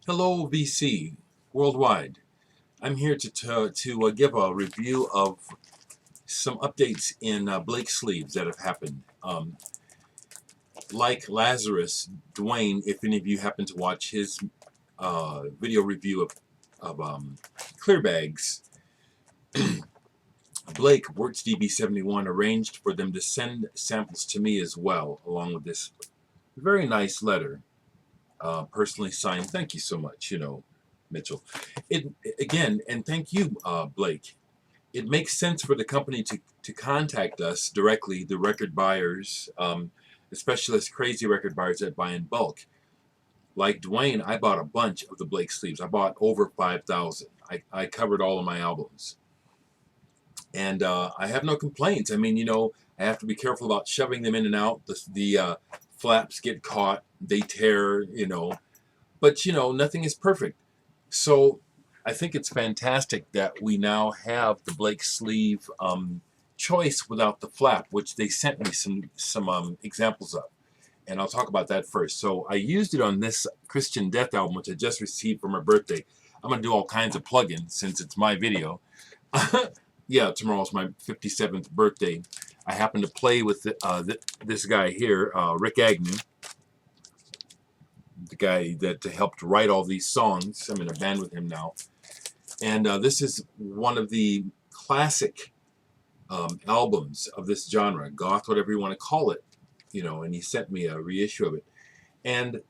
Hello, VC worldwide. I'm here to give a review of some updates in Blake sleeves that have happened. Like Lazarus, Dwayne, if any of you happen to watch his video review of ClearBags, Blake, WorksDB71, arranged for them to send samples to me as well, along with this very nice letter, personally signed. Thank you so much, Mitchell. It again, and thank you, Blake. It makes sense for the company to contact us directly, the record buyers, especially as crazy record buyers that buy in bulk. Like Dwayne, I bought a bunch of the Blake sleeves. I bought over 5,000. I covered all of my albums. And I have no complaints. I mean, I have to be careful about shoving them in and out. The flaps get caught, they tear, But, nothing is perfect. So I think it's fantastic that we now have the Blake sleeve choice without the flap, which they sent me some examples of. And I'll talk about that first. So I used it on this Christian Death album, which I just received for my birthday. I'm going to do all kinds of plugins since it's my video. Yeah, tomorrow's my 57th birthday. I happen to play with this guy here, Rick Agnew, the guy that helped write all these songs. I'm in a band with him now. And this is one of the classic albums of this genre, goth, whatever you want to call it, and he sent me a reissue of it. And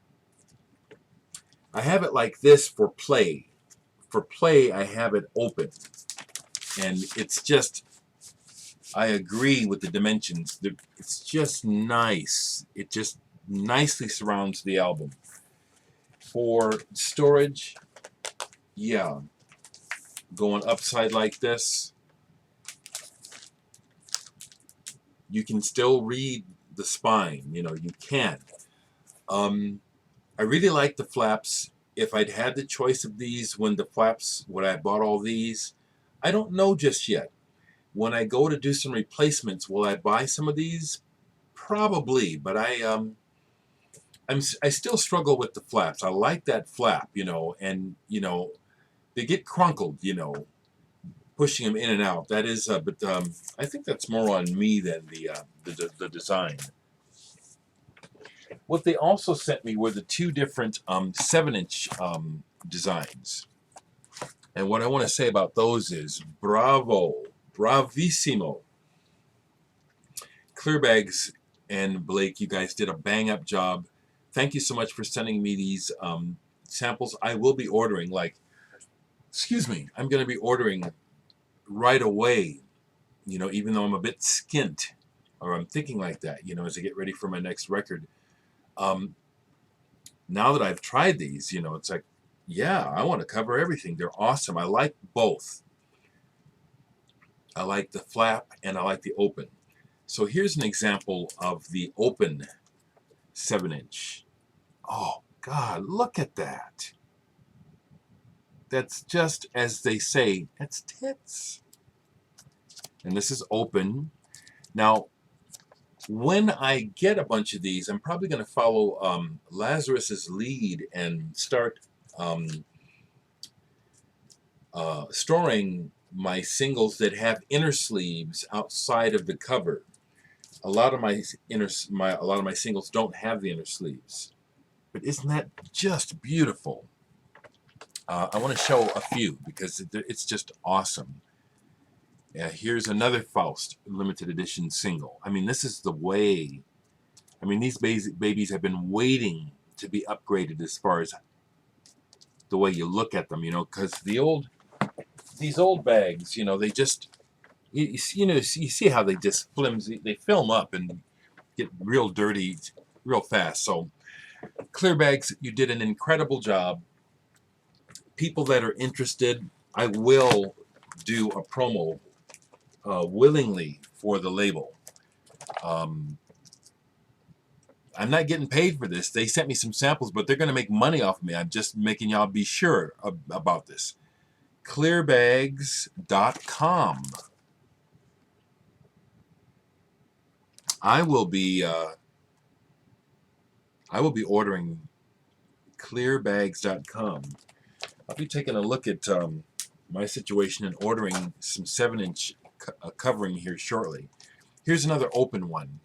I have it like this for play. For play, I have it open. And it's just, I agree with the dimensions. It's just nice. It just nicely surrounds the album. For storage, yeah, going upside like this, you can still read the spine. You can. I really like the flaps. If I'd had the choice of these when I bought all these, I don't know just yet. When I go to do some replacements, will I buy some of these? Probably, but I still struggle with the flaps. I like that flap, and they get crunkled, pushing them in and out. That is, but I think that's more on me than the design. What they also sent me were the two different 7-inch designs. And what I want to say about those is bravo, bravissimo. ClearBags and Blake, you guys did a bang-up job. Thank you so much for sending me these samples. I will be ordering, I'm going to be ordering right away, even though I'm a bit skint, or I'm thinking like that, as I get ready for my next record. Now that I've tried these, it's like, yeah, I want to cover everything. They're awesome. I like both. I like the flap and I like the open. So here's an example of the open 7-inch. Oh, God, look at that. That's just, as they say, that's tits. And this is open. Now, when I get a bunch of these, I'm probably going to follow Lazarus's lead and start storing my singles that have inner sleeves outside of the cover. A lot of my singles don't have the inner sleeves, but isn't that just beautiful? I want to show a few because it's just awesome. Here's another Faust limited edition single. I mean, this is the way. I mean, these babies have been waiting to be upgraded as far as the way you look at them, because these old bags, they just, you see how they just they film up and get real dirty real fast. So ClearBags, you did an incredible job. People that are interested, I will do a promo willingly for the label. I'm not getting paid for this. They sent me some samples, but they're going to make money off of me. I'm just making y'all be sure about this. ClearBags.com. I will be ordering ClearBags.com. I'll be taking a look at my situation and ordering some 7-inch covering here shortly. Here's another open one.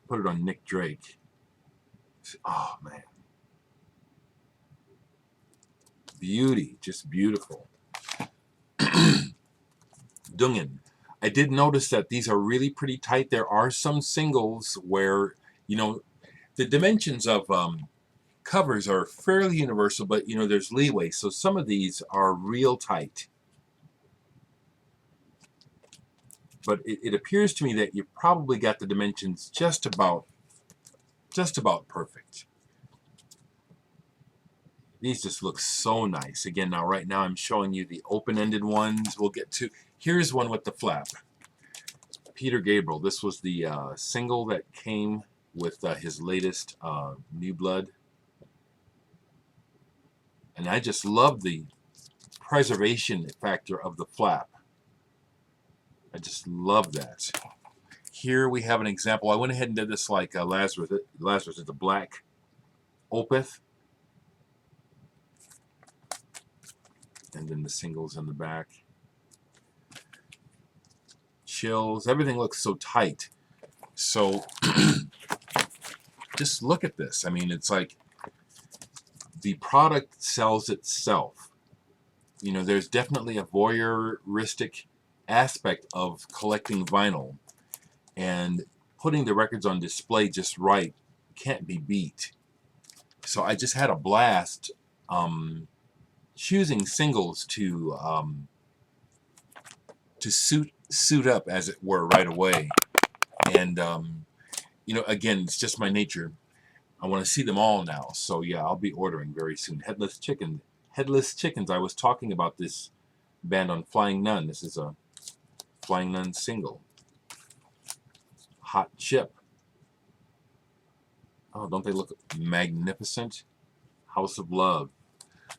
Put it on Nick Drake. Oh, man. Beauty. Just beautiful. Dungen. I did notice that these are really pretty tight. There are some singles where, you know, the dimensions of covers are fairly universal, but, you know, there's leeway. So some of these are real tight. But it appears to me that you probably got the dimensions just about perfect. These just look so nice. Again, now right now I'm showing you the open-ended ones. We'll get to, here's one with the flap. Peter Gabriel. This was the single that came with his latest New Blood. And I just love the preservation factor of the flap. I just love that. Here we have an example. I went ahead and did this like Lazarus. Lazarus is a black opeth. And then the singles on the back. Chills. Everything looks so tight. So just look at this. I mean, it's like the product sells itself. You know, there's definitely a voyeuristic aspect of collecting vinyl, and putting the records on display just right can't be beat. So I just had a blast choosing singles to suit up, as it were, right away. And you know, again, it's just my nature. I want to see them all now. So yeah, I'll be ordering very soon. Headless Chickens. I was talking about this band on Flying Nun. This is a Flying Nun single. Hot Chip. Oh, don't they look magnificent? House of Love.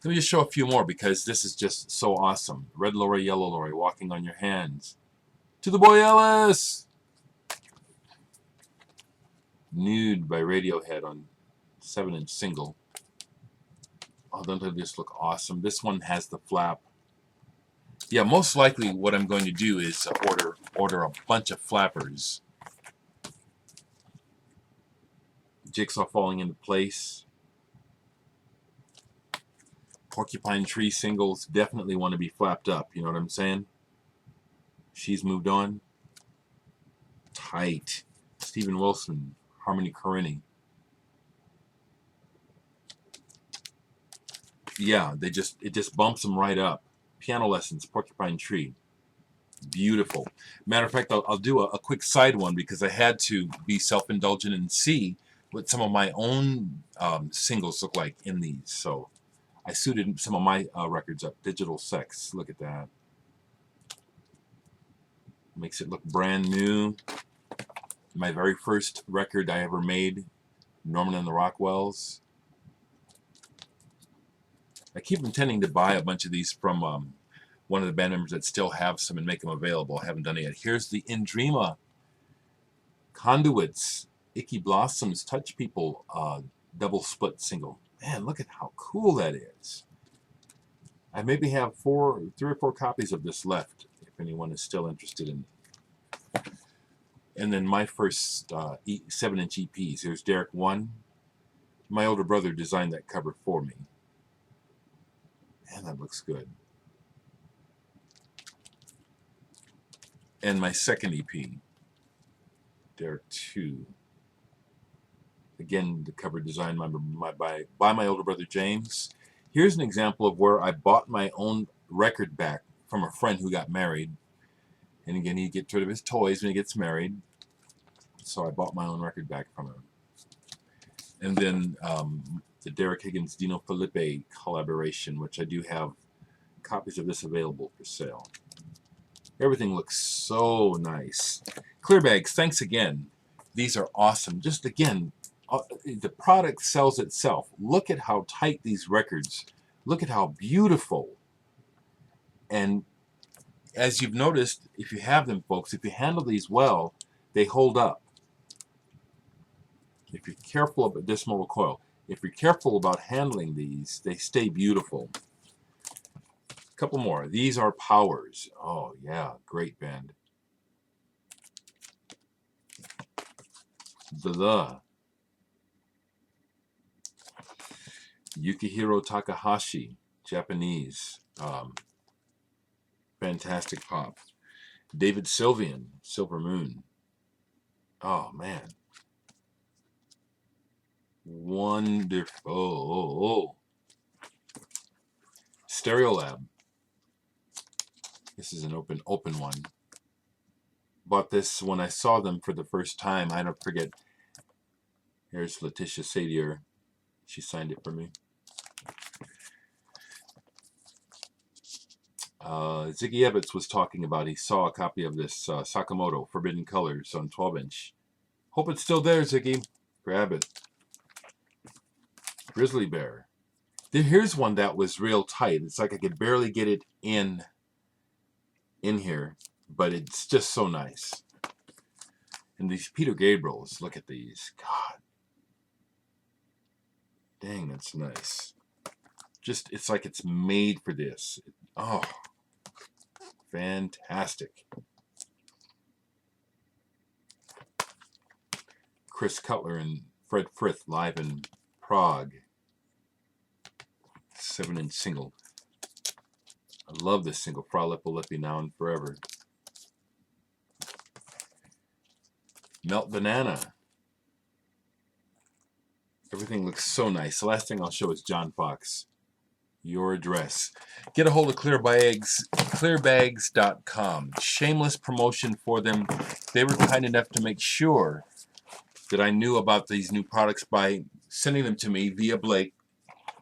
Let me just show a few more because this is just so awesome. Red Lorry, Yellow Lorry, Walking on Your Hands. To the Boy Ellis! Nude by Radiohead on 7-inch single. Oh, don't they just look awesome? This one has the flap. Yeah, most likely what I'm going to do is order a bunch of flappers. Jigsaw Falling into Place. Porcupine Tree singles definitely want to be flapped up. You know what I'm saying? She's Moved On. Tight. Steven Wilson, Harmony Korine. Yeah, it just bumps them right up. Piano Lessons, Porcupine Tree. Beautiful. Matter of fact, I'll do a quick side one because I had to be self-indulgent and see what some of my own singles look like in these. So I suited some of my records up. Digital Sex. Look at that. Makes it look brand new. My very first record I ever made, Norman and the Rockwells. I keep intending to buy a bunch of these from one of the band members that still have some and make them available. I haven't done it yet. Here's the Indrima Conduits, Icky Blossoms, Touch People double split single. Man, look at how cool that is. I maybe have 3 or 4 copies of this left if anyone is still interested in it. And then my first 7-inch EPs. Here's Dereck 1. My older brother designed that cover for me. Man, that looks good. And my second EP, Dereck 2. Again, the cover designed by my older brother James. Here's an example of where I bought my own record back from a friend who got married. And again, he gets rid of his toys when he gets married. So I bought my own record back from him. And then the Derek Higgins Dino Felipe collaboration, which I do have copies of this available for sale. Everything looks so nice. ClearBags, thanks again. These are awesome. Just again, the product sells itself. Look at how tight these records. Look at how beautiful. And as you've noticed, if you have them, folks, if you handle these well, they hold up. If you're careful of this motor coil. if you're careful about handling these, they stay beautiful. A couple more. These are Powers. Oh, yeah, great band. The Yukihiro Takahashi, Japanese. Fantastic pop. David Sylvian, Silver Moon. Oh, man. Wonderful. Stereolab. This is an open one. Bought this when I saw them for the first time. I don't forget. Here's Letitia Sadier. She signed it for me. Ziggy Ebbets was talking about he saw a copy of this Sakamoto Forbidden Colors on 12-inch. Hope it's still there, Ziggy. Grab it. Grizzly Bear. Here's one that was real tight. It's like I could barely get it in here, but it's just so nice. And these Peter Gabriels, look at these. God. Dang, that's nice. Just, it's like it's made for this. Oh, fantastic. Chris Cutler and Fred Frith live in Prague. 7-inch single. I love this single, Fra Lippo Lippi, Now and Forever. Melt Banana. Everything looks so nice. The last thing I'll show is John Fox. Your address. Get a hold of ClearBags, clearbags.com. Shameless promotion for them. They were kind enough to make sure that I knew about these new products by sending them to me via Blake.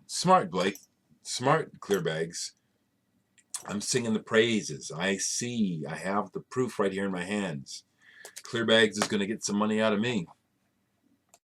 Smart Blake. Smart ClearBags. I'm singing the praises. I have the proof right here in my hands. ClearBags is going to get some money out of me.